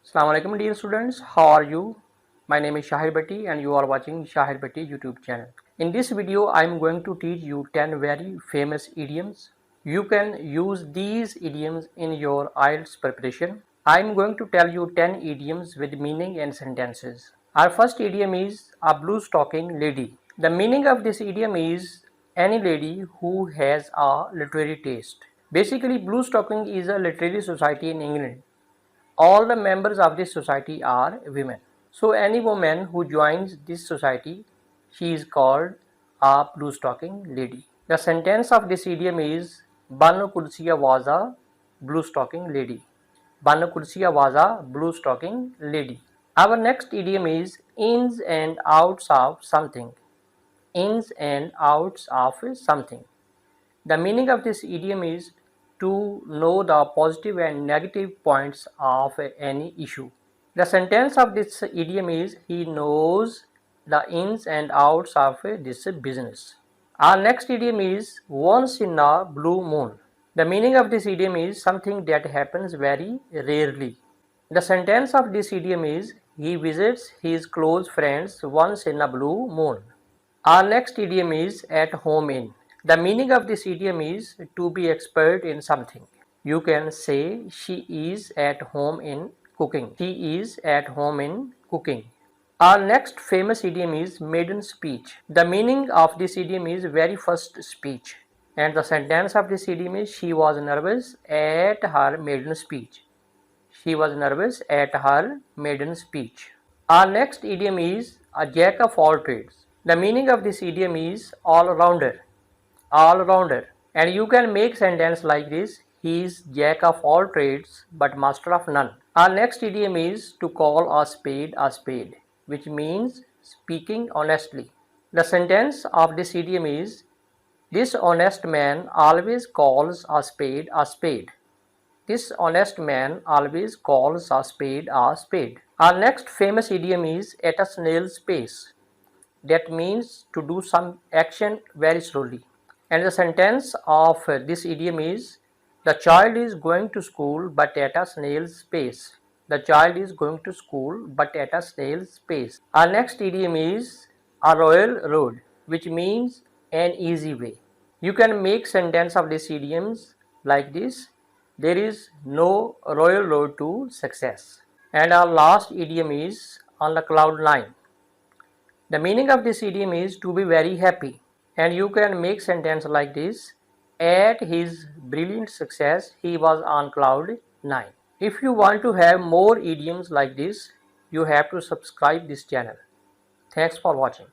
Assalamu alaikum dear students, how are you? My name is Shahid Bhatti and you are watching Shahid Bhatti YouTube channel. In this video I am going to teach you 10 very famous idioms. You can use these idioms in your IELTS preparation. I am going to tell you 10 idioms with meaning and sentences. Our first idiom is a blue stocking lady. The meaning of this idiom is any lady who has a literary taste. Basically, blue stocking is a literary society in England. All the members of this society are women. So any woman who joins this society, she is called a blue stocking lady. The sentence of this idiom is Banu Kursiya was a blue stocking lady. Banu Kursiya was a blue stocking lady. Our next idiom is ins and outs of something. Ins and outs of something. The meaning of this idiom is to know the positive and negative points of any issue. The sentence of this idiom is he knows the ins and outs of this business. Our next idiom is once in a blue moon. The meaning of this idiom is something that happens very rarely. The sentence of this idiom is he visits his close friends once in a blue moon. Our next idiom is at home in. The meaning of this idiom is to be expert in something. You can say she is at home in cooking. She is at home in cooking. Our next famous idiom is maiden speech. The meaning of this idiom is very first speech. And the sentence of this idiom is she was nervous at her maiden speech. She was nervous at her maiden speech. Our next idiom is a jack of all trades. The meaning of this idiom is all-rounder. All-rounder. And you can make sentence like this. He is jack of all trades but master of none. Our next idiom is to call a spade, which means speaking honestly. The sentence of this idiom is this honest man always calls a spade a spade. This honest man always calls a spade a spade. Our next famous idiom is at a snail's pace. That means to do some action very slowly. And the sentence of this idiom is the child is going to school but at a snail's pace. The child is going to school but at a snail's pace. Our next idiom is a royal road, which means an easy way. You can make sentence of these idioms like this. There is no royal road to success. And our last idiom is on the cloud nine. The meaning of this idiom is to be very happy. And you can make sentence like this. At his brilliant success, he was on cloud 9. If you want to have more idioms like this, you have to subscribe this channel. Thanks for watching.